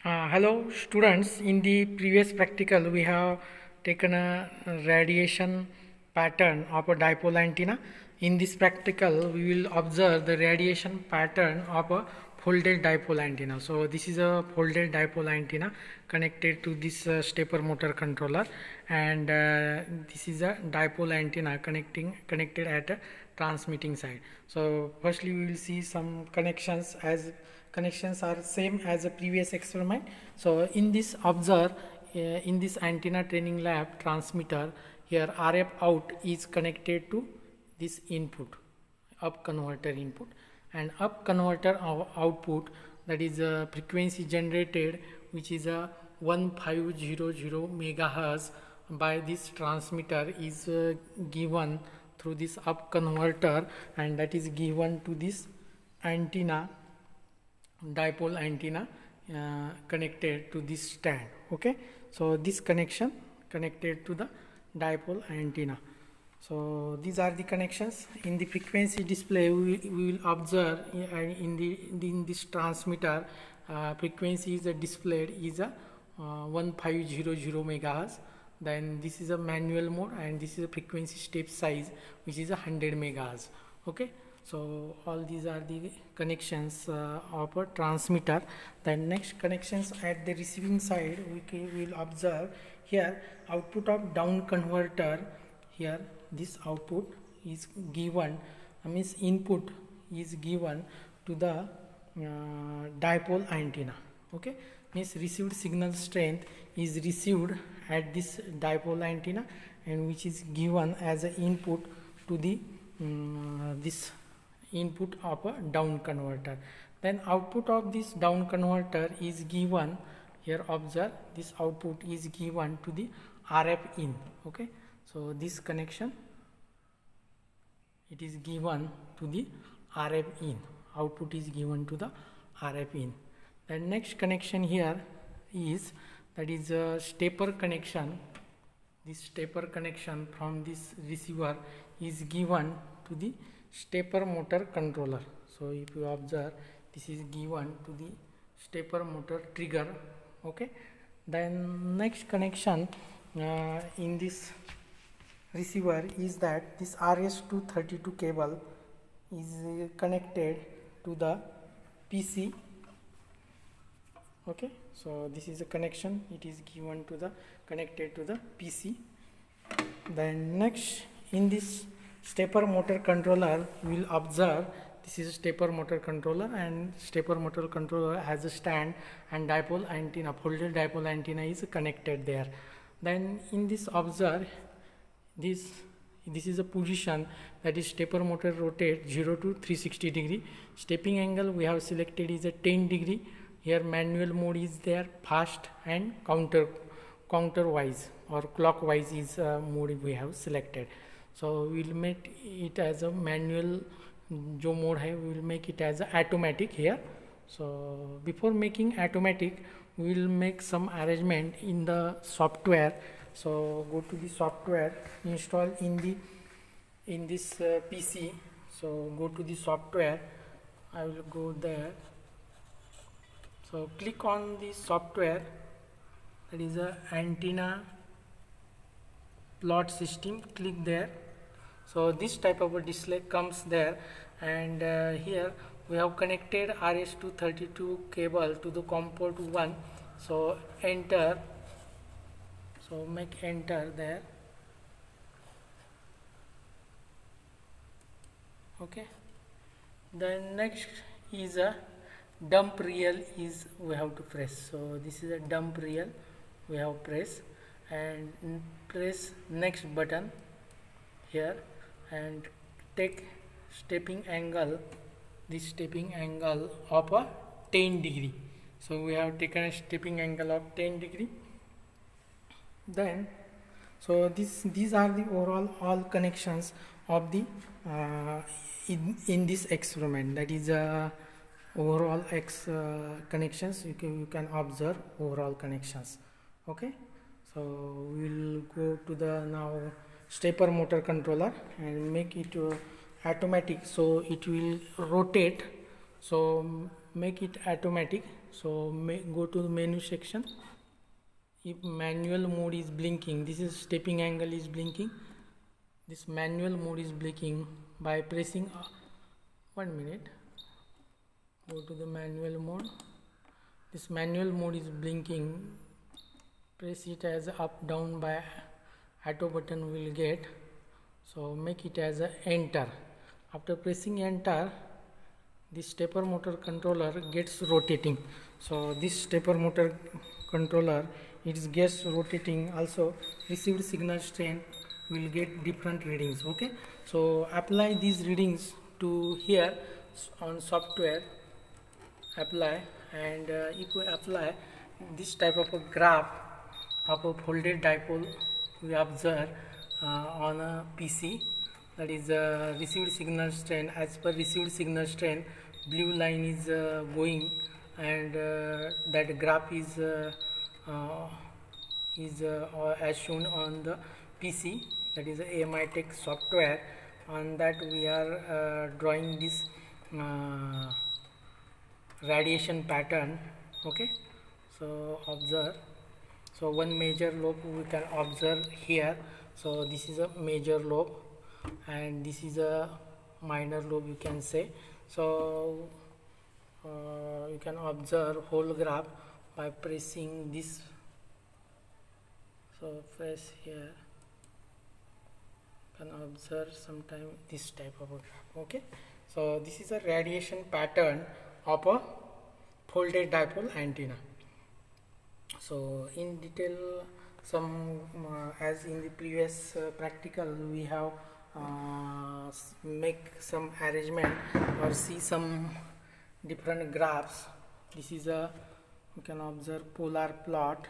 Hello students, in the previous practical we have taken a radiation pattern of a dipole antenna. In this practical we will observe the radiation pattern of a folded dipole antenna. So this is a folded dipole antenna connected to this stepper motor controller, and this is a dipole antenna connected at a transmitting side. So firstly we will see some connections, as connections are same as the previous experiment. So in this observe, in this antenna training lab transmitter, here RF out is connected to this input, up converter input, and up converter output, that is a frequency generated which is a 1500 megahertz by this transmitter is given through this up converter, and that is given to this antenna, dipole antenna connected to this stand. Okay, so this connection connected to the dipole antenna. So these are the connections. In the frequency display we will observe in this transmitter frequency is displayed is a 1500 megahertz. Then this is a manual mode, and this is a frequency step size which is 100 megahertz. Okay, so all these are the connections of a transmitter. Then next connections at the receiving side we will observe here output of down converter. Here this output is given, means input is given to the dipole antenna. Okay, means received signal strength is received at this dipole antenna, and which is given as an input to the this input of a down converter. Then output of this down converter is given, here observe this output is given to the RF in. Okay, so this connection it is given to the RF in, output is given to the RF in. The next connection here is, that is a stepper connection. This stepper connection from this receiver is given to the stepper motor controller. So if you observe, this is given to the stepper motor trigger. Okay, then next connection in this receiver is that this RS-232 cable is connected to the PC. Okay, so this is a connection, it is given to the connected to the PC. Then next in this stepper motor controller we will observe, this is a stepper motor controller, and stepper motor controller has a stand, and dipole antenna, folded dipole antenna is connected there. Then in this observe, this is a position, that is stepper motor rotate 0 to 360 degree. Stepping angle we have selected is a 10 degree. Here manual mode is there, fast and counter wise or clockwise is mode we have selected. So we will make it as a manual जो mode है, we will make it as a automatic here. So before making automatic we will make some arrangement in the software. So go to the software, install in this PC. So go to the software, I will go there. So click on the software, that is a antenna plot system, click there. So this type of a display comes there, and here we have connected RS-232 cable to the COM port 1. So enter, so make enter there. Okay, then next is a dump reel is we have to press. So this is a dump reel we have press, and press next button here, and take stepping angle, this stepping angle of a 10 degree. So we have taken a stepping angle of 10 degree. Then so these are the overall all connections of the in this experiment, that is overall connections. You can observe overall connections. Okay, so we will go to the now stepper motor controller and make it automatic, so it will rotate. So make it automatic. So go to the menu section. If manual mode is blinking, this is stepping angle is blinking, this manual mode is blinking by pressing 1 minute. Go to the manual mode. This manual mode is blinking, press it as up down by auto button will get, so make it as a enter. After pressing enter, this stepper motor controller gets rotating. So this stepper motor controller, it gets rotating. Also received signal strength will get different readings. Okay, so apply these readings to here on software, apply, and if we apply this type of a graph of a folded dipole, we observe on a PC, that is received signal strength. As per received signal strength, blue line is going, and that graph is as shown on the PC, that is AMI Tech software. On that we are drawing this radiation pattern. Okay, so observe. So one major lobe we can observe here. So this is a major lobe and this is a minor lobe, you can say. So you can observe whole graph by pressing this. So press here, you can observe sometime this type of a graph. Okay, so this is a radiation pattern of a folded dipole antenna. So in detail, some as in the previous practical, we have make some arrangement or see some different graphs. This is a, you can observe polar plot.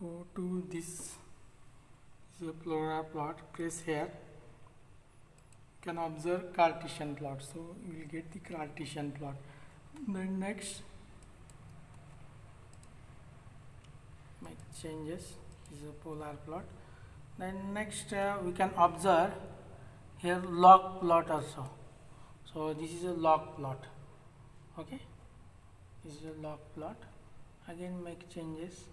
Go to this is a polar plot, press here, you can observe Cartesian plot. So you will get the Cartesian plot. Then next, make changes. This is a polar plot. Then next we can observe here log plot also. So this is a log plot. Okay, this is a log plot. Again make changes.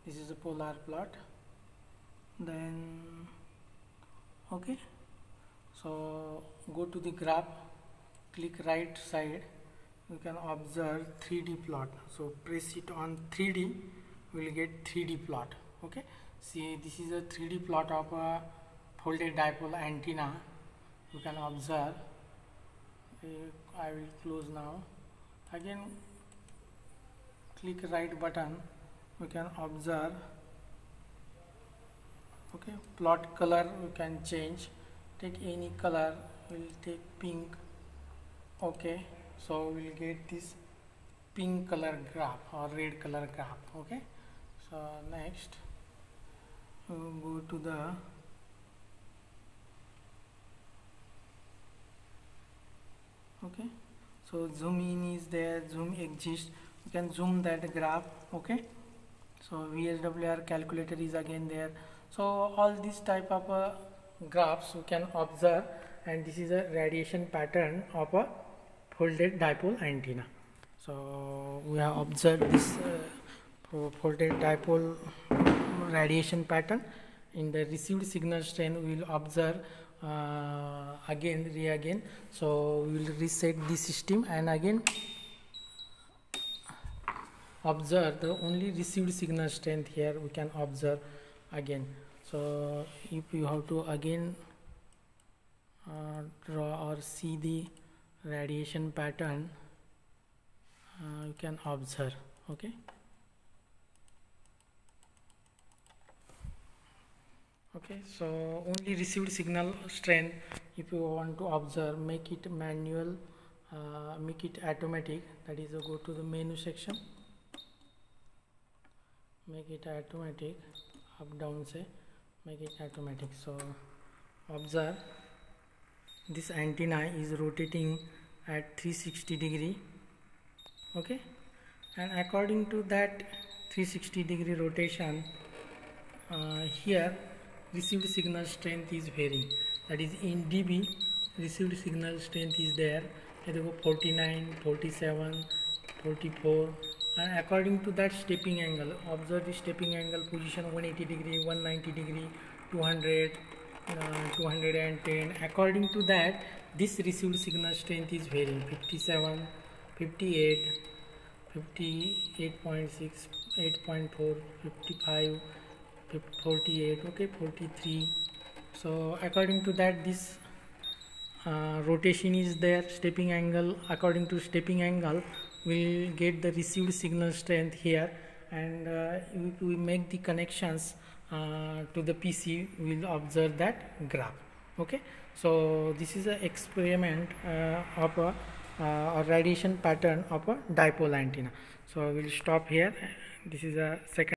This is a polar plot. Then okay, so go to the graph, click right side, you can observe 3D plot. So press it on 3D, we will get 3D plot. Okay, see, this is a 3D plot of a folded dipole antenna. You can observe. I will close now. Again click right button, we can observe. Okay, plot color you can change, take any color, we'll take pink. Okay, so we'll get this pink color graph or red color graph. Okay, so next we'll go to the okay, so zoom in is there, zoom exists, you can zoom that graph. Okay, so VSWR calculator is again there. So all these type of graphs you can observe, and this is a radiation pattern of a folded dipole antenna. So we have observed this folded dipole radiation pattern. In the received signal strength we will observe again. So we will reset the system and again observe the only received signal strength. Here we can observe again. So if you have to again draw or see the radiation pattern, you can observe. Okay, okay, so only received signal strength, if you want to observe, make it manual, make it automatic, that is go to the menu section, make it automatic, up down say, make it automatic. So observe this antenna is rotating at 360 degree. Okay, and according to that 360 degree rotation, here received signal strength is varying, that is in dB received signal strength is there. 49, 47, 44, and according to that stepping angle, observe the stepping angle position 180 degree, 190 degree, 200, 210. According to that, this received signal strength is varying 57, 58, 58.6, 8.4, 55, 48, okay, 43. So according to that, this rotation is there, stepping angle. According to stepping angle, we'll get the received signal strength here, and we make the connections to the PC. We'll observe that graph. Okay, so this is an experiment of a radiation pattern of a dipole antenna. So we'll stop here. This is a second